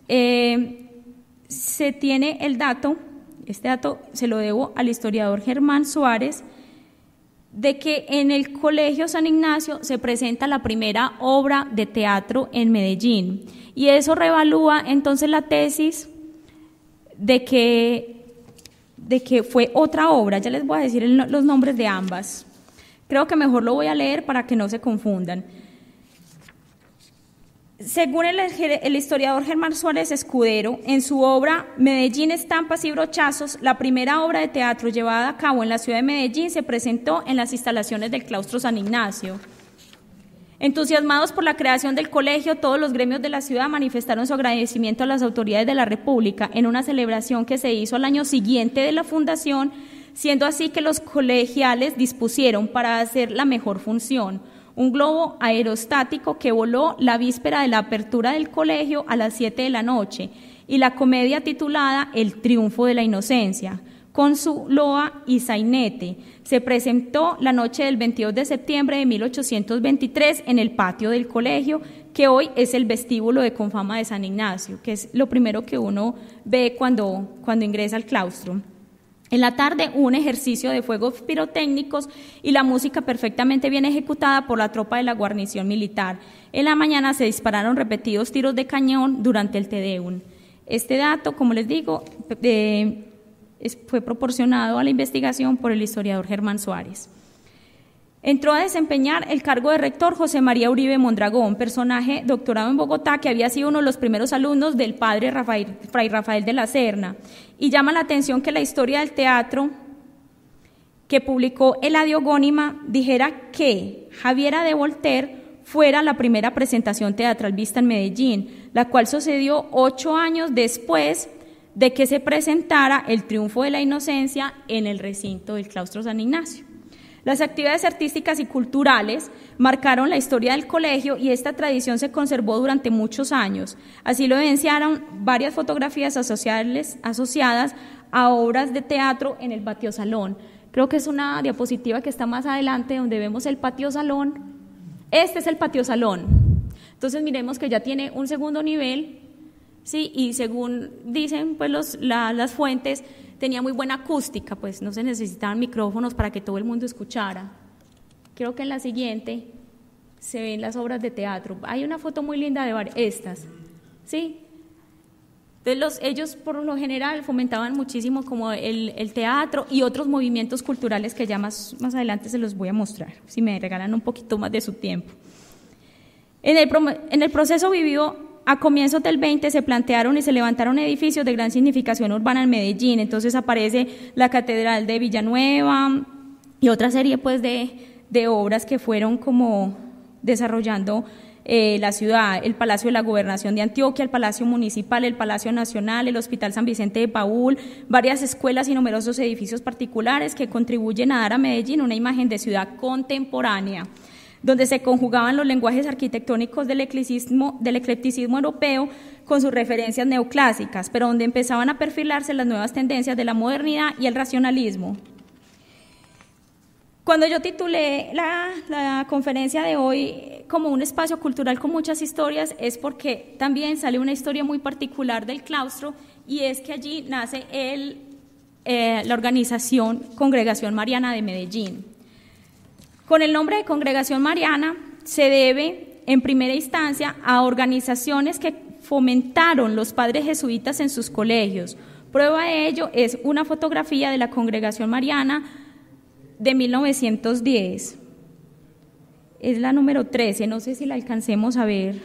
se tiene el dato, este dato se lo debo al historiador Germán Suárez, de que en el Colegio San Ignacio se presenta la primera obra de teatro en Medellín, y eso revalúa entonces la tesis de que fue otra obra. Ya les voy a decir los nombres de ambas. Creo que mejor lo voy a leer para que no se confundan. Según el historiador Germán Suárez Escudero, en su obra Medellín, estampas y brochazos, la primera obra de teatro llevada a cabo en la ciudad de Medellín se presentó en las instalaciones del claustro San Ignacio. Entusiasmados por la creación del colegio, todos los gremios de la ciudad manifestaron su agradecimiento a las autoridades de la República en una celebración que se hizo al año siguiente de la fundación, siendo así que los colegiales dispusieron para hacer la mejor función un globo aerostático que voló la víspera de la apertura del colegio a las 7 de la noche, y la comedia titulada El triunfo de la inocencia, con su loa y sainete, se presentó la noche del 22 de septiembre de 1823 en el patio del colegio, que hoy es el vestíbulo de Confama de San Ignacio, que es lo primero que uno ve cuando ingresa al claustro. En la tarde hubo un ejercicio de fuegos pirotécnicos y la música perfectamente bien ejecutada por la tropa de la guarnición militar. En la mañana se dispararon repetidos tiros de cañón durante el Te Deum. Este dato, como les digo, fue proporcionado a la investigación por el historiador Germán Suárez. Entró a desempeñar el cargo de rector José María Uribe Mondragón, personaje doctorado en Bogotá, que había sido uno de los primeros alumnos del padre Fray Rafael de la Serna. Y llama la atención que la historia del teatro que publicó Eladio Gónima dijera que Javiera de Voltaire fuera la primera presentación teatral vista en Medellín, la cual sucedió 8 años después de que se presentara El triunfo de la inocencia en el recinto del claustro San Ignacio. Las actividades artísticas y culturales marcaron la historia del colegio y esta tradición se conservó durante muchos años. Así lo evidenciaron varias fotografías asociadas a obras de teatro en el patio salón. Creo que es una diapositiva que está más adelante donde vemos el patio salón. Este es el patio salón. Entonces miremos que ya tiene un segundo nivel, ¿sí? Y según dicen pues las fuentes, tenía muy buena acústica, pues no se necesitaban micrófonos para que todo el mundo escuchara. Creo que en la siguiente se ven las obras de teatro. Hay una foto muy linda de varias, estas, ¿sí? Entonces ellos por lo general fomentaban muchísimo como el teatro y otros movimientos culturales que ya más adelante se los voy a mostrar, si me regalan un poquito más de su tiempo. En el proceso vivido a comienzos del 20 se plantearon y se levantaron edificios de gran significación urbana en Medellín. Entonces aparece la Catedral de Villanueva y otra serie pues de obras que fueron como desarrollando la ciudad, el Palacio de la Gobernación de Antioquia, el Palacio Municipal, el Palacio Nacional, el Hospital San Vicente de Paúl, varias escuelas y numerosos edificios particulares que contribuyen a dar a Medellín una imagen de ciudad contemporánea, donde se conjugaban los lenguajes arquitectónicos del eclecticismo europeo con sus referencias neoclásicas, pero donde empezaban a perfilarse las nuevas tendencias de la modernidad y el racionalismo. Cuando yo titulé la conferencia de hoy como un espacio cultural con muchas historias, es porque también sale una historia muy particular del claustro, y es que allí nace la organización Congregación Mariana de Medellín. Con el nombre de Congregación Mariana se debe, en primera instancia, a organizaciones que fomentaron los padres jesuitas en sus colegios. Prueba de ello es una fotografía de la Congregación Mariana de 1910. Es la número 13, no sé si la alcancemos a ver,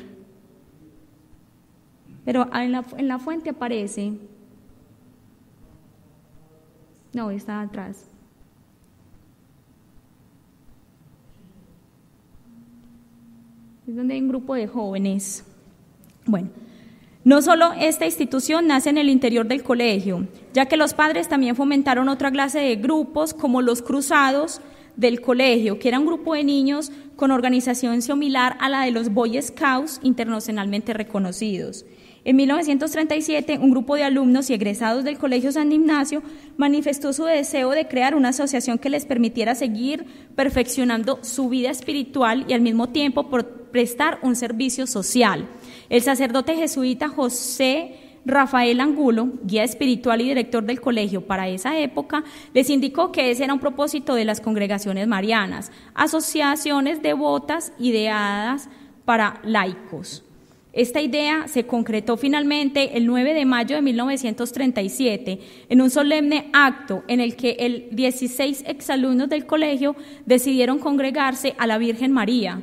pero en la fuente aparece. No, está atrás. Es donde hay un grupo de jóvenes. Bueno, no solo esta institución nace en el interior del colegio, ya que los padres también fomentaron otra clase de grupos como los cruzados del colegio, que era un grupo de niños con organización similar a la de los Boy Scouts internacionalmente reconocidos. En 1937, un grupo de alumnos y egresados del Colegio San Ignacio manifestó su deseo de crear una asociación que les permitiera seguir perfeccionando su vida espiritual y al mismo tiempo prestar un servicio social. El sacerdote jesuita José Rafael Angulo, guía espiritual y director del colegio para esa época, les indicó que ese era un propósito de las congregaciones marianas, asociaciones devotas ideadas para laicos. Esta idea se concretó finalmente el 9 de mayo de 1937 en un solemne acto en el que 16 exalumnos del colegio decidieron congregarse a la Virgen María.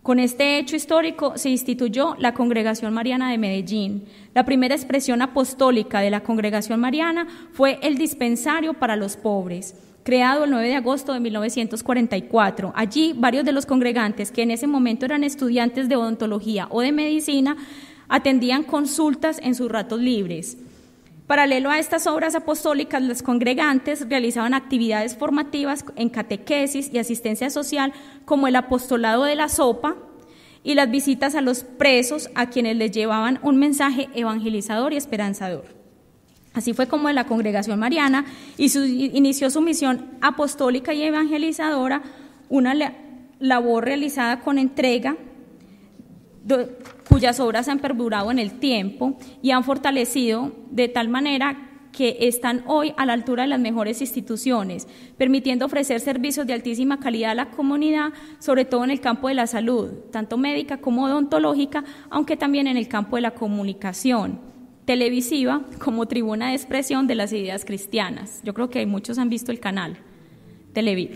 Con este hecho histórico se instituyó la Congregación Mariana de Medellín. La primera expresión apostólica de la Congregación Mariana fue el dispensario para los pobres, creado el 9 de agosto de 1944. Allí, varios de los congregantes, que en ese momento eran estudiantes de odontología o de medicina, atendían consultas en sus ratos libres. Paralelo a estas obras apostólicas, los congregantes realizaban actividades formativas en catequesis y asistencia social, como el apostolado de la sopa y las visitas a los presos, a quienes les llevaban un mensaje evangelizador y esperanzador. Así fue como la Congregación Mariana inició su misión apostólica y evangelizadora, una labor realizada con entrega, cuyas obras han perdurado en el tiempo y han fortalecido de tal manera que están hoy a la altura de las mejores instituciones, permitiendo ofrecer servicios de altísima calidad a la comunidad, sobre todo en el campo de la salud, tanto médica como odontológica, aunque también en el campo de la comunicación televisiva como tribuna de expresión de las ideas cristianas. Yo creo que muchos han visto el canal Televid.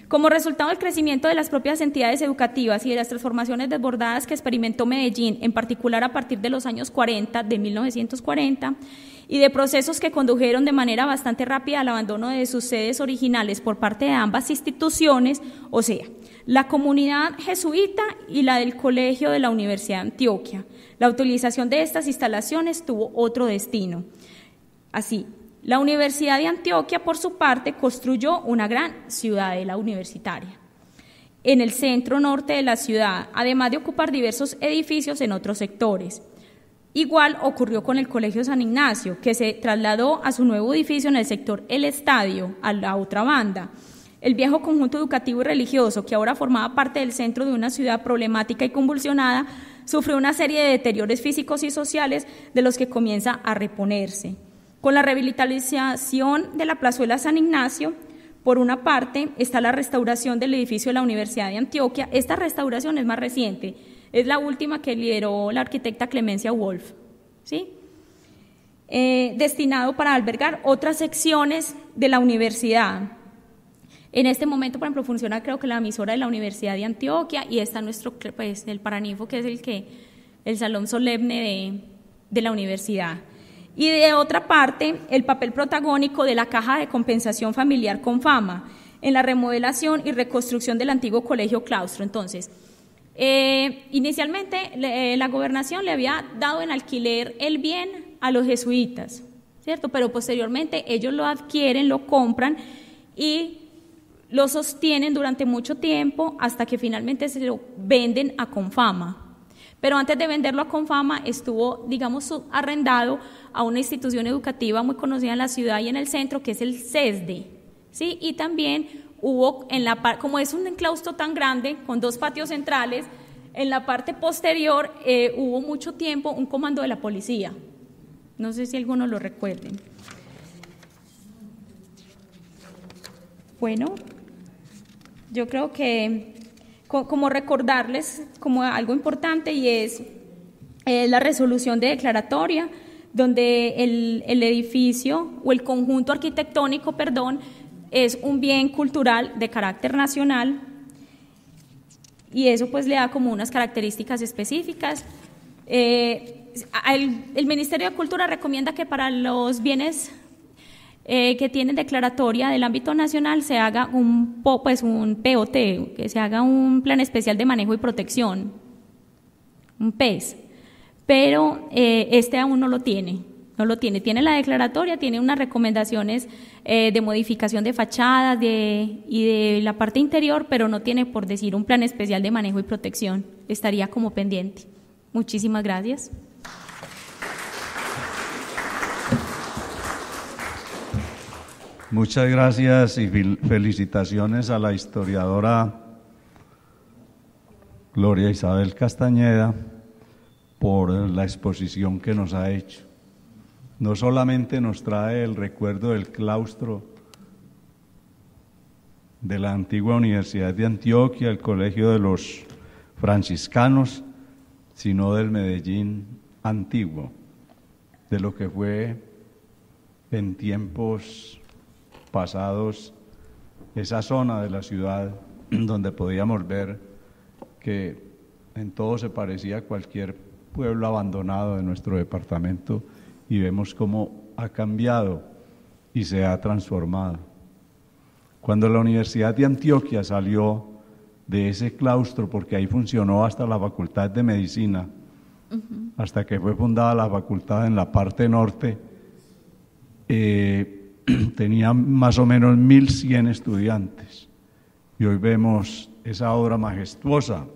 Como resultado del crecimiento de las propias entidades educativas y de las transformaciones desbordadas que experimentó Medellín, en particular a partir de los años 40, de 1940, y de procesos que condujeron de manera bastante rápida al abandono de sus sedes originales por parte de ambas instituciones, o sea, la comunidad jesuita y la del Colegio de la Universidad de Antioquia. La utilización de estas instalaciones tuvo otro destino. Así, la Universidad de Antioquia, por su parte, construyó una gran ciudadela universitaria en el centro norte de la ciudad, además de ocupar diversos edificios en otros sectores. Igual ocurrió con el Colegio San Ignacio, que se trasladó a su nuevo edificio en el sector El Estadio, a la otra banda. El viejo conjunto educativo y religioso, que ahora formaba parte del centro de una ciudad problemática y convulsionada, sufrió una serie de deterioros físicos y sociales de los que comienza a reponerse. Con la revitalización de la plazuela San Ignacio, por una parte, está la restauración del edificio de la Universidad de Antioquia. Esta restauración es más reciente, es la última que lideró la arquitecta Clemencia Wolf, ¿sí? Destinado para albergar otras secciones de la universidad. En este momento, por ejemplo, funciona creo que la emisora de la Universidad de Antioquia y está nuestro, pues, el Paraninfo, que es el salón solemne de la universidad. Y de otra parte, el papel protagónico de la Caja de Compensación Familiar Confama en la remodelación y reconstrucción del antiguo Colegio Claustro. Entonces, Inicialmente la gobernación le había dado en alquiler el bien a los jesuitas, ¿cierto? Pero posteriormente ellos lo adquieren, lo compran y lo sostienen durante mucho tiempo hasta que finalmente se lo venden a Confama. Pero antes de venderlo a Confama estuvo, digamos, arrendado a una institución educativa muy conocida en la ciudad y en el centro, que es el CESDE, ¿sí? Y también hubo, como es un claustro tan grande, con 2 patios centrales, en la parte posterior hubo mucho tiempo un comando de la policía. No sé si algunos lo recuerden. Bueno, yo creo que como recordarles como algo importante, y es la resolución de declaratoria, donde el edificio o el conjunto arquitectónico, es un bien cultural de carácter nacional, y eso pues le da como unas características específicas. El Ministerio de Cultura recomienda que para los bienes que tienen declaratoria del ámbito nacional se haga un POT, que se haga un plan especial de manejo y protección, un PES, pero este aún no lo tiene. Tiene la declaratoria, tiene unas recomendaciones de modificación de fachadas y de la parte interior, pero no tiene, por decir, un plan especial de manejo y protección. Estaría como pendiente. Muchísimas gracias. Muchas gracias y felicitaciones a la historiadora Gloria Isabel Castañeda por la exposición que nos ha hecho. No solamente nos trae el recuerdo del claustro de la antigua Universidad de Antioquia, el Colegio de los Franciscanos, sino del Medellín antiguo, de lo que fue en tiempos pasados esa zona de la ciudad donde podíamos ver que en todo se parecía a cualquier pueblo abandonado de nuestro departamento, y vemos cómo ha cambiado y se ha transformado. Cuando la Universidad de Antioquia salió de ese claustro, porque ahí funcionó hasta la Facultad de Medicina, hasta que fue fundada la facultad en la parte norte, tenía más o menos 1.100 estudiantes, y hoy vemos esa obra majestuosa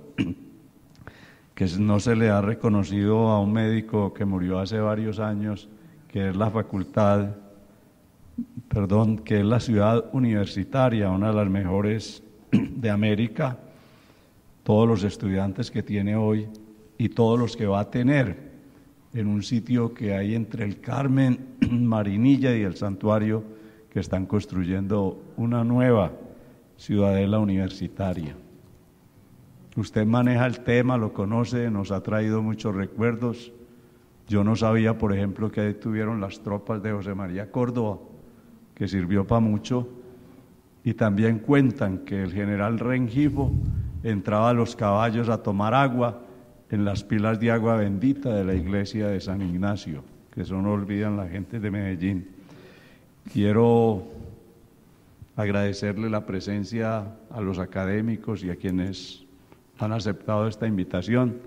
que no se le ha reconocido a un médico que murió hace varios años, que es que es la ciudad universitaria, una de las mejores de América. Todos los estudiantes que tiene hoy y todos los que va a tener en un sitio que hay entre el Carmen, Marinilla y el Santuario, que están construyendo una nueva ciudadela universitaria. Usted maneja el tema, lo conoce, nos ha traído muchos recuerdos. Yo no sabía, por ejemplo, que ahí tuvieron las tropas de José María Córdoba, que sirvió para mucho, y también cuentan que el general Rengifo entraba a los caballos a tomar agua en las pilas de agua bendita de la iglesia de San Ignacio, que eso no olvidan la gente de Medellín. Quiero agradecerle la presencia a los académicos y a quienes han aceptado esta invitación.